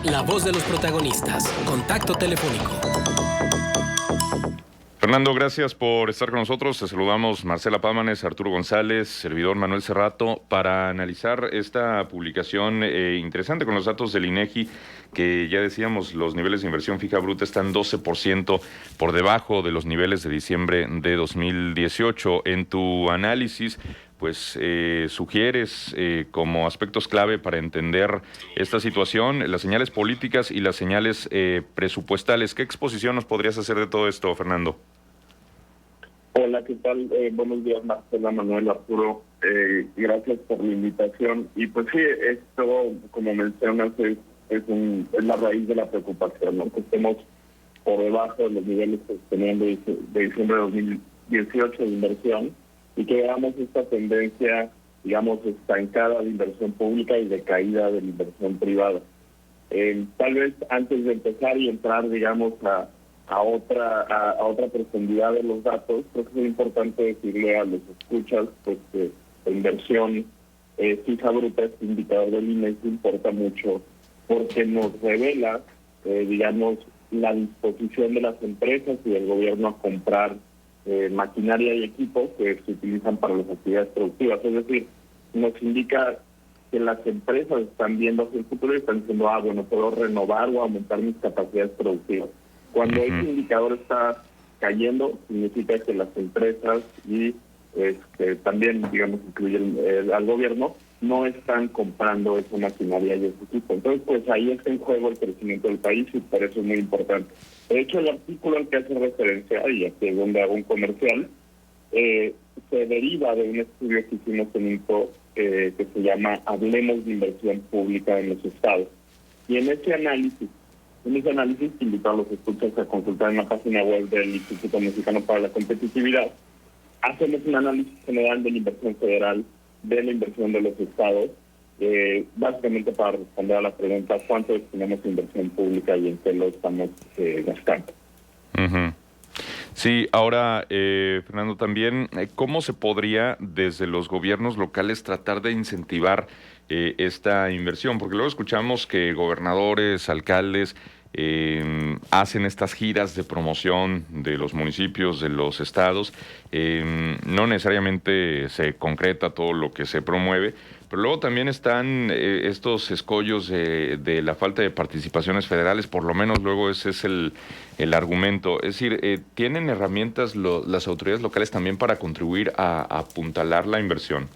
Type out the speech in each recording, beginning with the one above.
La voz de los protagonistas. Contacto telefónico. Fernando, gracias por estar con nosotros. Te saludamos Marcela Pámanes, Arturo González, servidor Manuel Cerrato, para analizar esta publicación interesante con los datos del INEGI, que ya decíamos, los niveles de inversión fija bruta están 12% por debajo de los niveles de diciembre de 2018. En tu análisis, pues sugieres como aspectos clave para entender esta situación, las señales políticas y las señales presupuestales. ¿Qué exposición nos podrías hacer de todo esto, Fernando? Hola, ¿qué tal? Buenos días, Marcela, Manuel, Arturo. Gracias por la invitación. Y pues sí, esto, como mencionas, es la raíz de la preocupación, ¿no? Que estemos por debajo de los niveles que tenían de diciembre de 2018 de inversión y que veamos esta tendencia, digamos, estancada de inversión pública y de caída de la inversión privada. Tal vez antes de empezar y entrar, digamos, a otra profundidad de los datos, creo que es importante decirle a los escuchas pues que la inversión fija bruta, este indicador del INEGI, importa mucho porque nos revela, digamos, la disposición de las empresas y del gobierno a comprar maquinaria y equipos que se utilizan para las actividades productivas. Es decir, nos indica que las empresas están viendo hacia el futuro y están diciendo, bueno, puedo renovar o aumentar mis capacidades productivas. Cuando ese indicador está cayendo, significa que las empresas y también, digamos, incluye al gobierno, no están comprando esa maquinaria y ese equipo. Entonces, pues ahí está en juego el crecimiento del país y por eso es muy importante. De hecho, el artículo al que hace referencia, y aquí es donde hago un comercial, se deriva de un estudio que hicimos en INCO que se llama Hablemos de Inversión Pública en los Estados. Y en ese análisis que invito a los escuchas a consultar en la página web del Instituto Mexicano para la Competitividad, hacemos un análisis general de la inversión federal, de la inversión de los estados, básicamente para responder a la pregunta cuánto destinamos a inversión pública y en qué lo estamos gastando. Sí, ahora, Fernando, también, ¿cómo se podría desde los gobiernos locales tratar de incentivar esta inversión? Porque luego escuchamos que gobernadores, alcaldes hacen estas giras de promoción de los municipios, de los estados. No necesariamente se concreta todo lo que se promueve, pero luego también están estos escollos de la falta de participaciones federales, por lo menos luego ese es el argumento. Es decir, ¿tienen herramientas las autoridades locales también para contribuir a apuntalar la inversión?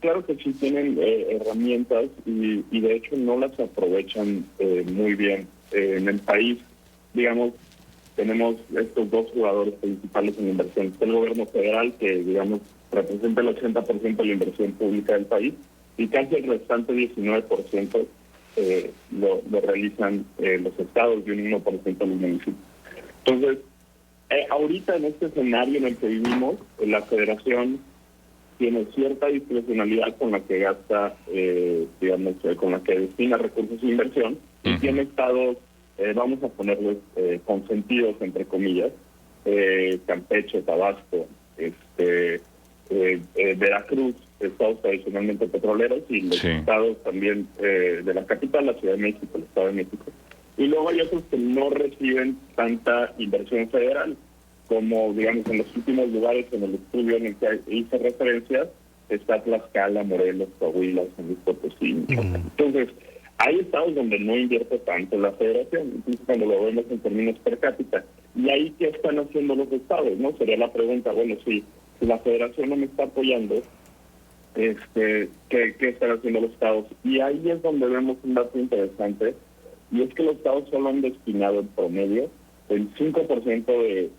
Claro que sí tienen herramientas y de hecho no las aprovechan muy bien. En el país, digamos, tenemos estos dos jugadores principales en la inversión. El gobierno federal, que digamos representa el 80% de la inversión pública del país, y casi el restante 19% lo realizan los estados y un 1% los municipios. Entonces, ahorita en este escenario en el que vivimos, la federación tiene cierta discrecionalidad con la que gasta, digamos, con la que destina recursos de inversión, y tiene estados, vamos a ponerles consentidos, entre comillas, Campeche, Tabasco, Veracruz, estados tradicionalmente petroleros, y los estados también de la capital, la Ciudad de México, el Estado de México. Y luego hay otros que no reciben tanta inversión federal, como, digamos, en los últimos lugares en el estudio en el que hice referencia, está Tlaxcala, Morelos, Coahuila, San Luis Potosí. Entonces, hay estados donde no invierte tanto la federación, incluso cuando lo vemos en términos per cápita. Y ahí, ¿qué están haciendo los estados? ¿No? Sería la pregunta, bueno, si la federación no me está apoyando, ¿qué están haciendo los estados? Y ahí es donde vemos un dato interesante, y es que los estados solo han destinado en promedio el 5%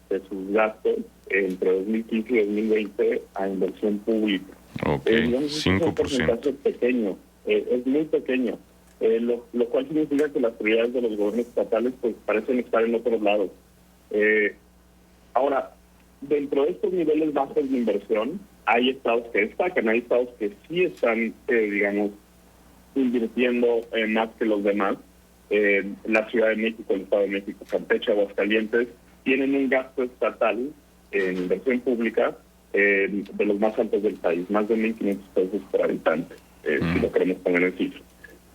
de sus gastos entre 2015 y 2020 a inversión pública. Digamos, 5%. Es un porcentaje pequeño, es muy pequeño, lo cual significa que las prioridades de los gobiernos estatales pues parecen estar en otros lados. Ahora, dentro de estos niveles bajos de inversión, hay estados que destacan, hay estados que sí están, digamos, invirtiendo más que los demás. La Ciudad de México, el Estado de México, Campeche, Aguascalientes, tienen un gasto estatal en inversión pública de los más altos del país, más de 1.500 pesos por habitante, si lo queremos poner en cifras.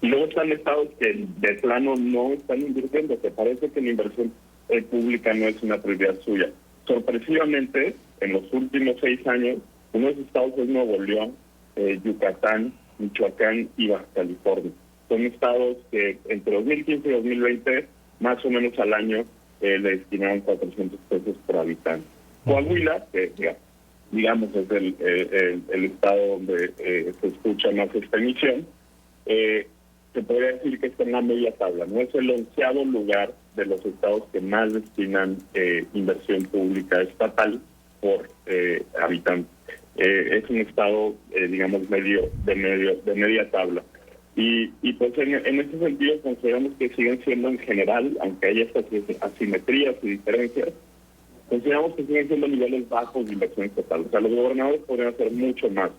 Y luego están estados que de plano no están invirtiendo, que parece que la inversión pública no es una prioridad suya. Sorpresivamente, en los últimos 6 años, uno de esos estados es Nuevo León, Yucatán, Michoacán y Baja California. Son estados que entre 2015 y 2020, más o menos al año, le destinaron 400 pesos por habitante. Coahuila, que digamos es el estado donde se escucha más esta emisión, se podría decir que está en la media tabla, no es el 11º lugar de los estados que más destinan inversión pública estatal por habitante. Es un estado, digamos, de media tabla. Y pues en ese sentido consideramos que siguen siendo en general, aunque haya estas asimetrías y diferencias, consideramos que siguen siendo niveles bajos de inversión estatal. O sea, los gobernadores podrían hacer mucho más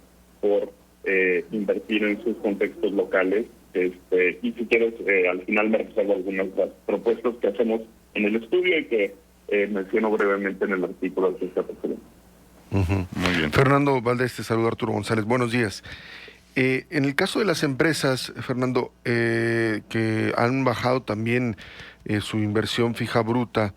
por invertir en sus contextos locales. Y si quieres, al final me reservo algunas de las propuestas que hacemos en el estudio y que menciono brevemente en el artículo que está presente. Muy bien. Fernando Valdés, te saluda Arturo González. Buenos días. En el caso de las empresas, Fernando, que han bajado también su inversión fija bruta,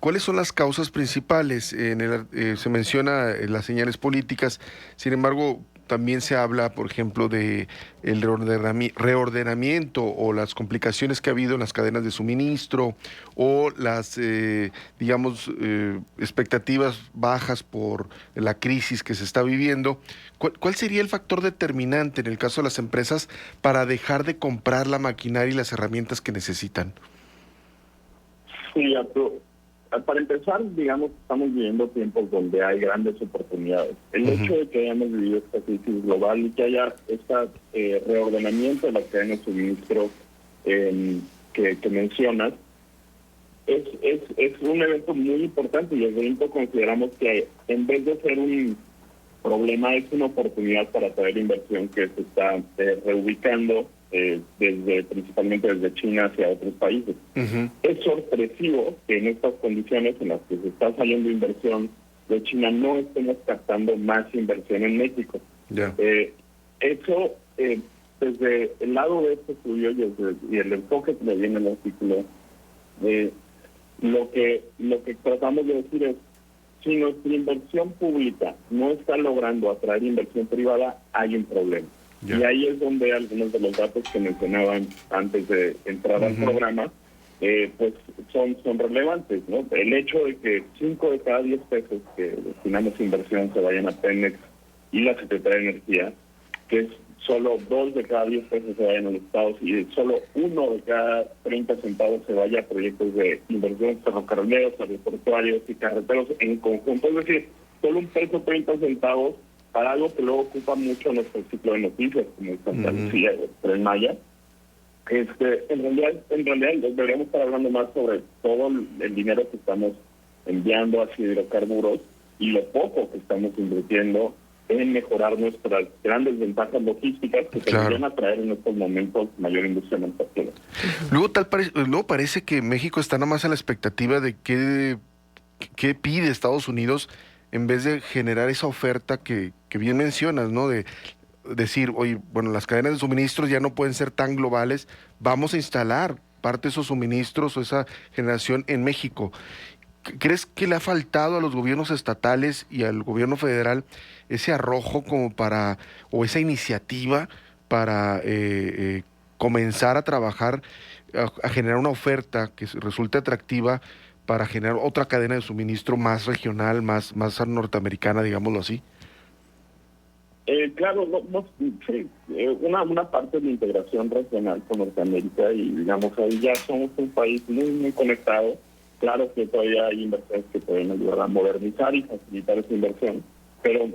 ¿cuáles son las causas principales? Se menciona las señales políticas, sin embargo, también se habla, por ejemplo, de el reordenamiento o las complicaciones que ha habido en las cadenas de suministro o las, expectativas bajas por la crisis que se está viviendo. ¿Cuál sería el factor determinante en el caso de las empresas para dejar de comprar la maquinaria y las herramientas que necesitan? Sí, para empezar, digamos, estamos viviendo tiempos donde hay grandes oportunidades. El hecho de que hayamos vivido esta crisis global y que haya este reordenamiento de la cadena de suministro que mencionas, es un evento muy importante, y desde INCO consideramos que en vez de ser un problema, es una oportunidad para atraer inversión que se está reubicando principalmente desde China hacia otros países. Es sorpresivo que en estas condiciones en las que se está saliendo inversión de China no estemos captando más inversión en México. Eso, desde el lado de este estudio y el enfoque que le viene al artículo, lo que tratamos de decir es, si nuestra inversión pública no está logrando atraer inversión privada, hay un problema. Y ahí es donde algunos de los datos que mencionaban antes de entrar al programa, pues son relevantes, ¿no? El hecho de que 5 de cada 10 pesos que destinamos a inversión se vayan a Pemex y la Secretaría de Energía, que es solo 2 de cada 10 pesos se vayan a los estados y solo 1 de cada 30 centavos se vaya a proyectos de inversión ferrocarrileros, aeroportuarios y carreteros en conjunto. Es decir, solo 1 peso 30 centavos para algo que luego ocupa mucho nuestro ciclo de noticias, como Santa Lucía o Tren Maya. En realidad deberíamos estar hablando más sobre todo el dinero que estamos enviando hacia hidrocarburos y lo poco que estamos invirtiendo en mejorar nuestras grandes ventajas logísticas que podrían atraer en estos momentos mayor industria manufacturera. Luego parece que México está nada más a la expectativa de qué pide Estados Unidos en vez de generar esa oferta que bien mencionas, ¿no? De decir, oye, bueno, las cadenas de suministros ya no pueden ser tan globales, vamos a instalar parte de esos suministros o esa generación en México. ¿Crees que le ha faltado a los gobiernos estatales y al gobierno federal ese arrojo o esa iniciativa para comenzar a trabajar, a generar una oferta que resulte atractiva para generar otra cadena de suministro más regional, más norteamericana, digámoslo así? Claro, sí, una parte de la integración regional con Norteamérica, y digamos ahí ya somos un país muy, muy conectado. Claro que todavía hay inversiones que pueden ayudar a modernizar y facilitar esa inversión, pero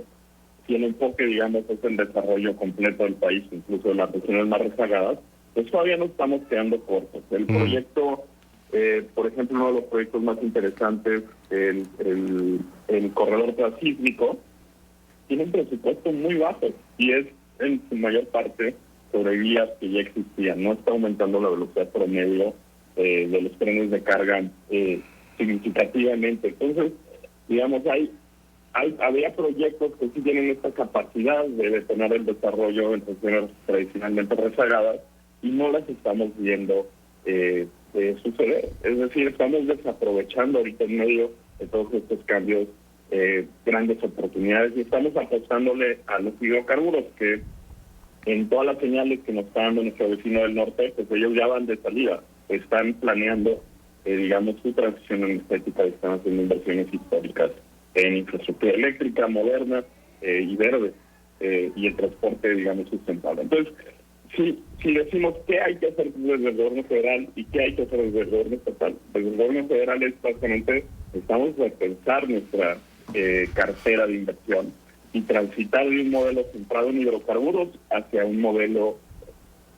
si el enfoque, digamos, es el desarrollo completo del país, incluso de las regiones más rezagadas, pues todavía nos estamos quedando cortos. El proyecto, por ejemplo, uno de los proyectos más interesantes, el corredor transísmico, tiene un presupuesto muy bajo y es en su mayor parte sobre vías que ya existían. No está aumentando la velocidad promedio de los trenes de carga significativamente. Entonces, digamos, había proyectos que sí tienen esta capacidad de detonar el desarrollo en regiones tradicionalmente rezagadas, y no las estamos viendo suceder. Es decir, estamos desaprovechando ahorita en medio de todos estos cambios grandes oportunidades y estamos apostándole a los hidrocarburos, que en todas las señales que nos está dando nuestro vecino del norte, pues ellos ya van de salida, están planeando, digamos, su transición energética, están haciendo inversiones históricas en infraestructura eléctrica, moderna y verde, y el transporte, digamos, sustentable. Entonces, si decimos qué hay que hacer desde el gobierno federal y qué hay que hacer desde el gobierno estatal, desde el gobierno federal es básicamente, estamos a repensar nuestra cartera de inversión y transitar de un modelo centrado en hidrocarburos hacia un modelo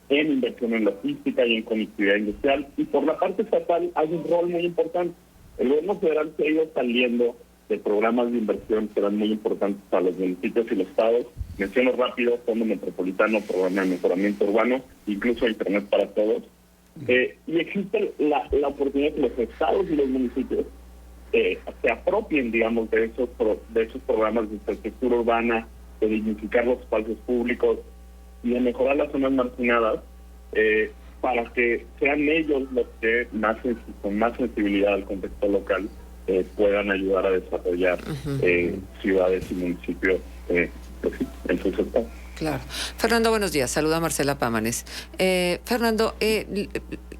en inversión en logística y en conectividad industrial. Y por la parte estatal hay un rol muy importante. El gobierno federal se ha ido saliendo de programas de inversión que eran muy importantes para los municipios y los estados. Menciono rápido: Fondo Metropolitano, Programa de Mejoramiento Urbano, incluso Internet para Todos. Y existe la oportunidad que los estados y los municipios se apropien, digamos, de esos programas de infraestructura urbana, de dignificar los espacios públicos y de mejorar las zonas marginadas, para que sean ellos los que con más sensibilidad al contexto local puedan ayudar a desarrollar ciudades y municipios en sus estados. Claro. Fernando, buenos días. Saluda a Marcela Pámanes. Fernando,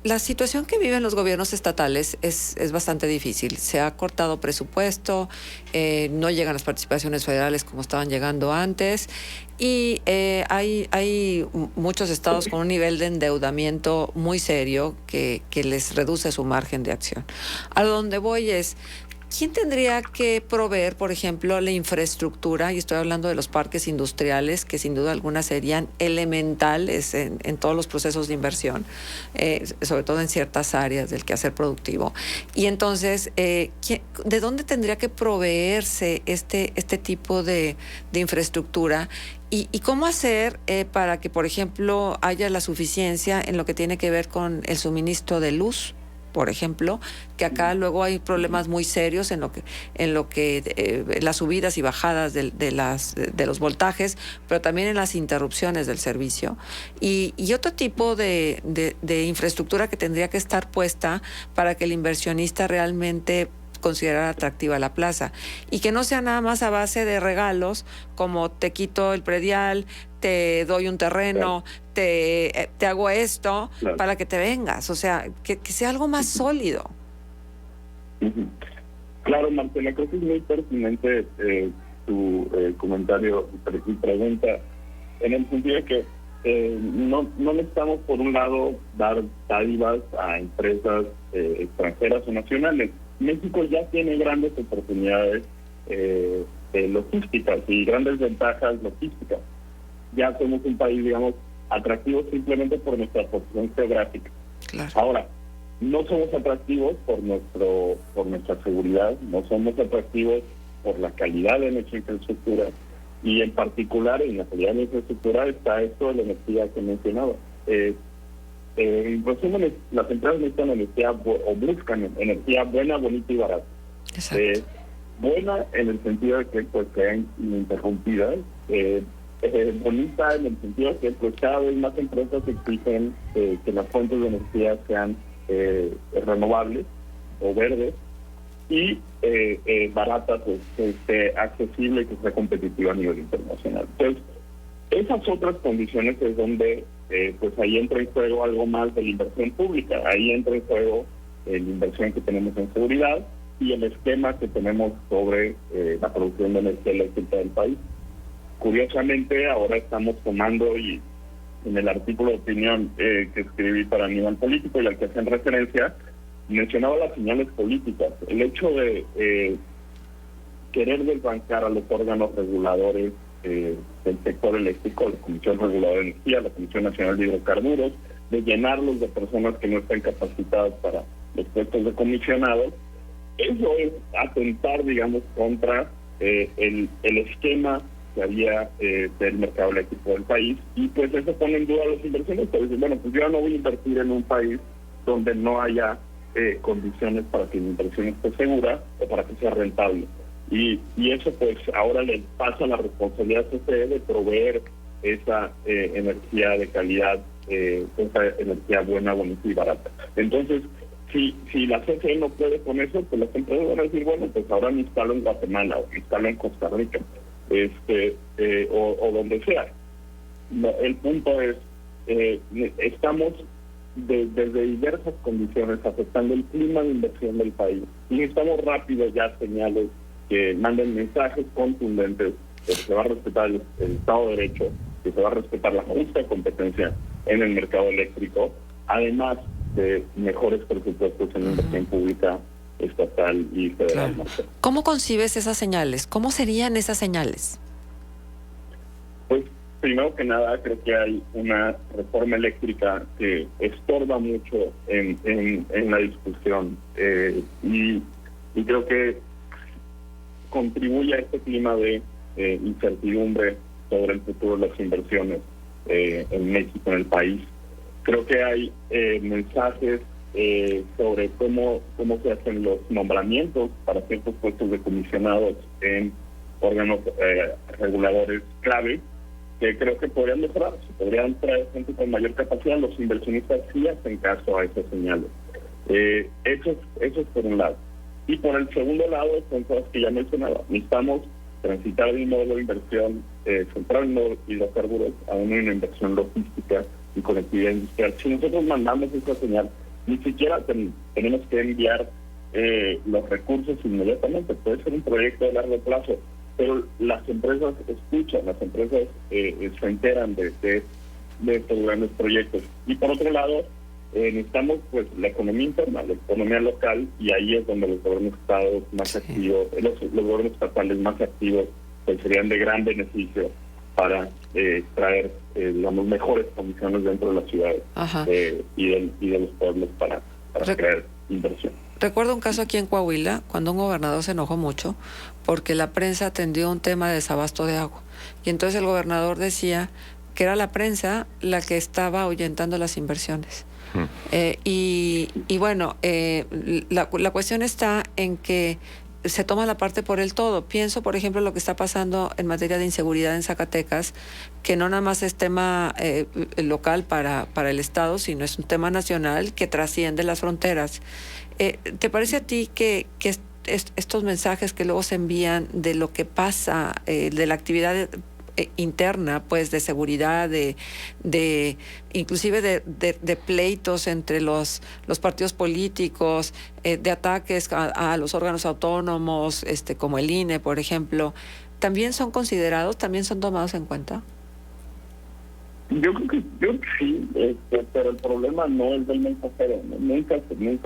la situación que viven los gobiernos estatales es bastante difícil. Se ha cortado presupuesto, no llegan las participaciones federales como estaban llegando antes, y hay muchos estados con un nivel de endeudamiento muy serio que les reduce su margen de acción. A donde voy es: ¿quién tendría que proveer, por ejemplo, la infraestructura? Y estoy hablando de los parques industriales, que sin duda alguna serían elementales en todos los procesos de inversión, sobre todo en ciertas áreas del quehacer productivo. Y entonces, ¿de dónde tendría que proveerse este tipo de infraestructura? ¿Y cómo hacer para que, por ejemplo, haya la suficiencia en lo que tiene que ver con el suministro de luz, por ejemplo, que acá luego hay problemas muy serios en lo que las subidas y bajadas de los voltajes, pero también en las interrupciones del servicio, y otro tipo de infraestructura que tendría que estar puesta para que el inversionista realmente considerar atractiva la plaza, y que no sea nada más a base de regalos como te quito el predial, te doy un terreno, claro, te hago esto, claro, para que te vengas. O sea, que sea algo más sólido. Claro, Marcela, creo que es muy pertinente tu comentario y pregunta, en el sentido de que no necesitamos, por un lado, dar dádivas a empresas extranjeras o nacionales. México ya tiene grandes oportunidades logísticas y grandes ventajas logísticas. Ya somos un país, digamos, atractivo simplemente por nuestra posición geográfica. Claro. Ahora, no somos atractivos por nuestra seguridad, no somos atractivos por la calidad de nuestra infraestructura, y en particular en la calidad de nuestra infraestructura está esto de la energía que mencionaba. En resumen, las empresas necesitan energía o buscan energía buena, bonita y barata. Buena en el sentido de que pues sean ininterrumpidas, bonita en el sentido de que pues cada vez más empresas exigen que las fuentes de energía sean renovables o verdes, y barata, pues que esté accesible y que sea competitiva a nivel internacional. Entonces, esas otras condiciones es donde pues ahí entra en juego algo más de la inversión pública. Ahí entra en juego la inversión que tenemos en seguridad y el esquema que tenemos sobre la producción de energía eléctrica del país. Curiosamente, ahora estamos tomando, y en el artículo de opinión que escribí para Nivel Político y al que hacen referencia, mencionaba las señales políticas. El hecho de querer desbancar a los órganos reguladores del sector eléctrico, la Comisión Reguladora de Energía, la Comisión Nacional de Hidrocarburos, de llenarlos de personas que no están capacitadas para los puestos de comisionados, eso es atentar, digamos, contra el esquema que había del mercado eléctrico del país, y pues eso pone en duda a los inversionistas. Dicen, bueno, pues yo no voy a invertir en un país donde no haya condiciones para que mi inversión esté segura o para que sea rentable. Y eso pues ahora le pasa la responsabilidad a CFE de proveer esa energía de calidad esa energía buena, bonita y barata. Entonces, si la CFE no puede con eso, pues las empresas van a decir, bueno, pues ahora me instalo en Guatemala o me instalo en Costa Rica, o donde sea. El punto es, estamos desde diversas condiciones afectando el clima de inversión del país. Y necesitamos rápido ya señales que manden mensajes contundentes de que se va a respetar el Estado de Derecho, que se va a respetar la justa competencia en el mercado eléctrico, además de mejores presupuestos en inversión pública estatal y federal. Claro. ¿Cómo concibes esas señales? ¿Cómo serían esas señales? Pues primero que nada creo que hay una reforma eléctrica que estorba mucho en la discusión y creo que contribuye a este clima de incertidumbre sobre el futuro de las inversiones en México, en el país. Creo que hay mensajes sobre cómo se hacen los nombramientos para ciertos puestos de comisionados en órganos reguladores clave, que creo que podrían mejorar, se podrían traer gente con mayor capacidad. Los inversionistas sí hacen caso a esas señales. Eso es por un lado. Y por el segundo lado, son cosas que ya mencionaba. Necesitamos transitar de un modelo de inversión centrado en hidrocarburos a una inversión logística y conectividad industrial. Si nosotros mandamos esa señal, ni siquiera tenemos que enviar los recursos inmediatamente. Puede ser un proyecto de largo plazo, pero las empresas escuchan, las empresas se enteran de estos grandes proyectos. Y por otro lado, necesitamos pues la economía interna, la economía local, y ahí es donde los gobiernos estados más activos, los gobiernos estatales más activos, pues serían de gran beneficio para traer las mejores condiciones dentro de las ciudades y de los pueblos para crear inversión. Recuerdo un caso aquí en Coahuila, cuando un gobernador se enojó mucho porque la prensa atendió un tema de desabasto de agua. Y entonces el gobernador decía que era la prensa la que estaba ahuyentando las inversiones. Y bueno, la cuestión está en que se toma la parte por el todo. Pienso, por ejemplo, lo que está pasando en materia de inseguridad en Zacatecas, que no nada más es tema local para el Estado, sino es un tema nacional que trasciende las fronteras. ¿Te parece a ti que estos mensajes que luego se envían de lo que pasa, de la actividad interna, pues, de seguridad, de inclusive de pleitos entre los partidos políticos, de ataques a los órganos autónomos, como el INE, por ejemplo, también son considerados, también son tomados en cuenta? Yo creo que sí, pero el problema no es del mensajero, ¿no? Nunca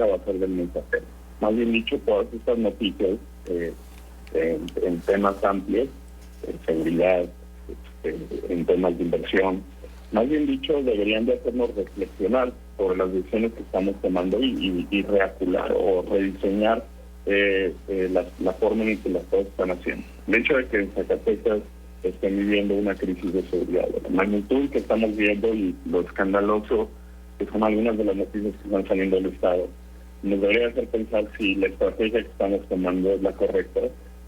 va a ser del mensajero. Más bien dicho, todas estas noticias en temas amplios, seguridad, en temas de inversión, más bien dicho, deberían de hacernos reflexionar sobre las decisiones que estamos tomando y reacular o rediseñar la forma en que las cosas están haciendo. El hecho de que en Zacatecas estén viviendo una crisis de seguridad, la magnitud que estamos viendo y lo escandaloso que son algunas de las noticias que están saliendo del Estado, nos debería hacer pensar si la estrategia que estamos tomando es la correcta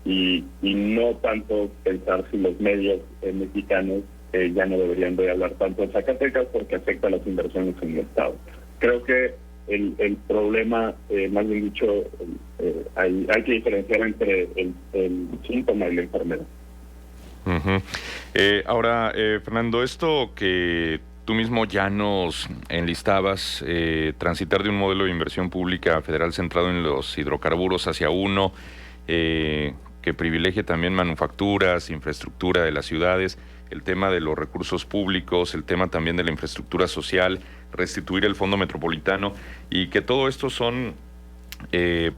y no tanto pensar si los medios mexicanos ya no deberían de hablar tanto de Zacatecas porque afecta a las inversiones en el Estado. Creo que el problema, más bien dicho, hay que diferenciar entre el síntoma y la enfermedad. Ahora, Fernando, esto que tú mismo ya nos enlistabas, transitar de un modelo de inversión pública federal centrado en los hidrocarburos hacia uno que privilegie también manufacturas, infraestructura de las ciudades, el tema de los recursos públicos, el tema también de la infraestructura social, restituir el Fondo Metropolitano, y que todo esto son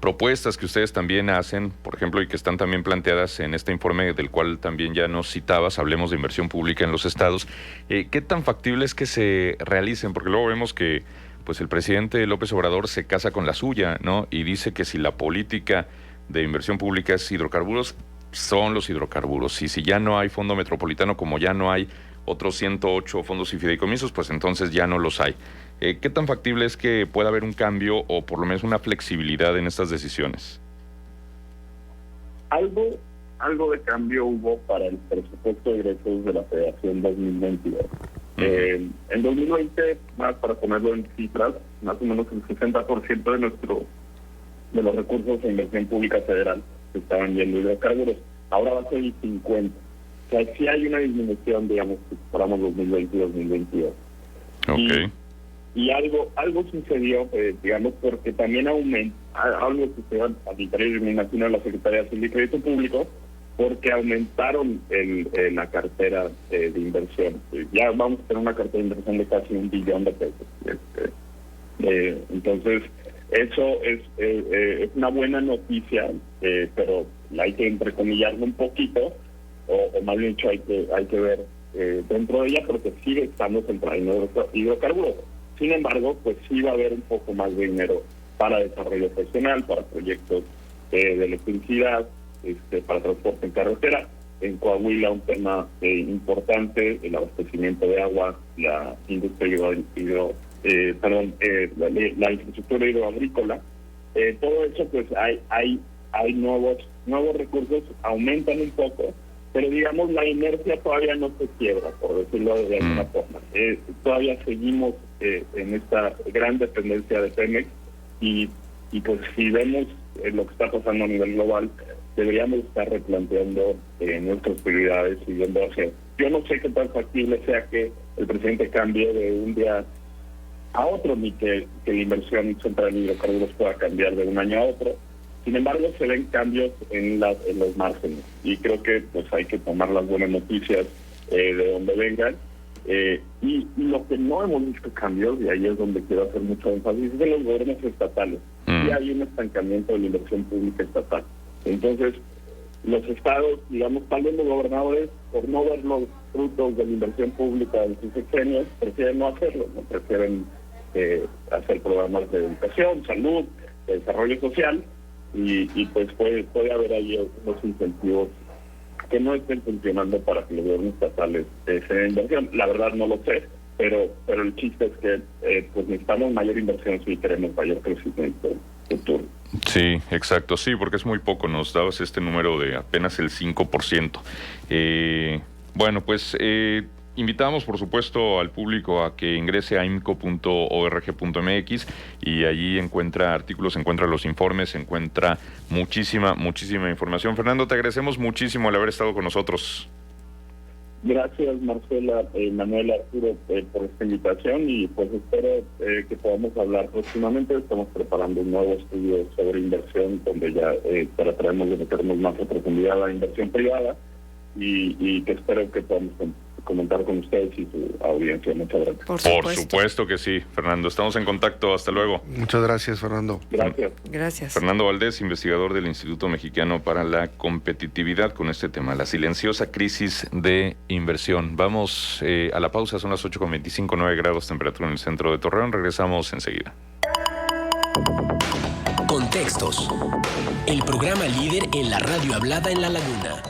propuestas que ustedes también hacen, por ejemplo, y que están también planteadas en este informe del cual también ya nos citabas, Hablemos de Inversión Pública en los Estados. ¿Qué tan factible es que se realicen? Porque luego vemos que pues el presidente López Obrador se casa con la suya, ¿no? Y dice que si la política de inversión pública es hidrocarburos, son los hidrocarburos. Y si ya no hay Fondo Metropolitano, como ya no hay otros 108 fondos y fideicomisos, pues entonces ya no los hay. ¿Qué tan factible es que pueda haber un cambio o por lo menos una flexibilidad en estas decisiones? Algo de cambio hubo para el presupuesto de egresos de la Federación 2022. En 2020, más para ponerlo en cifras, más o menos el 60% de los recursos de inversión pública federal se estaban yendo a hidrocarburos. Ahora va a ser el 50%. O sea, sí hay una disminución, digamos, si comparamos 2020 y 2022. Ok. Y algo sucedió, digamos, porque también algo sucedió al interior, me imagino, de la Secretaría de Crédito Público, porque aumentaron la cartera de inversión. Ya vamos a tener una cartera de inversión de casi $1 billón de pesos. Entonces, eso es una buena noticia, pero hay que entrecomillarlo un poquito, o más bien dicho, hay que ver dentro de ella, porque sigue estando centrada en hidrocarburos. Sin embargo, pues sí va a haber un poco más de dinero para desarrollo profesional, para proyectos de electricidad, para transporte en carretera. En Coahuila un tema importante, el abastecimiento de agua, la industria la infraestructura hidroagrícola. Todo eso, pues hay nuevos recursos, aumentan un poco, pero digamos la inercia todavía no se quiebra, por decirlo de alguna forma. Todavía seguimos en esta gran dependencia de Pemex y pues si vemos lo que está pasando a nivel global, deberíamos estar replanteando nuestras prioridades y viendo hacia. Yo no sé qué tan factible sea que el presidente cambie de un día a otro, ni que la inversión central en hidrocarburos pueda cambiar de un año a otro. Sin embargo, se ven cambios en los márgenes y creo que pues hay que tomar las buenas noticias de donde vengan. Y lo que no hemos visto cambios, y ahí es donde quiero hacer mucho énfasis, es de los gobiernos estatales. Y hay un estancamiento de la inversión pública estatal. Entonces, los estados, digamos, tal vez los gobernadores, por no ver los frutos de la inversión pública en sus sexenios, prefieren no hacerlo, ¿no? Prefieren hacer programas de educación, salud, de desarrollo social, y pues puede haber ahí unos incentivos que no estén funcionando para que los gobiernos estatales se den inversión. La verdad no lo sé, pero el chiste es que pues necesitamos mayor inversión si queremos mayor crecimiento futuro. Sí, exacto, sí, porque es muy poco, nos dabas este número de apenas el 5%. Bueno, pues invitamos, por supuesto, al público a que ingrese a imco.org.mx y allí encuentra artículos, encuentra los informes, encuentra muchísima información. Fernando, te agradecemos muchísimo el haber estado con nosotros. Gracias, Marcela, Manuel, Arturo, por esta invitación y pues espero que podamos hablar próximamente. Estamos preparando un nuevo estudio sobre inversión donde ya trataremos de meternos más a profundidad a la inversión privada y que espero que podamos comentar con ustedes y su audiencia. Muchas gracias. Por supuesto que sí, Fernando. Estamos en contacto. Hasta luego. Muchas gracias, Fernando. Gracias. Fernando Valdés, investigador del Instituto Mexicano para la Competitividad, con este tema, la silenciosa crisis de inversión. Vamos a la pausa, son las 8:25, 9 grados temperatura en el centro de Torreón. Regresamos enseguida. Contextos. El programa líder en la radio hablada en La Laguna.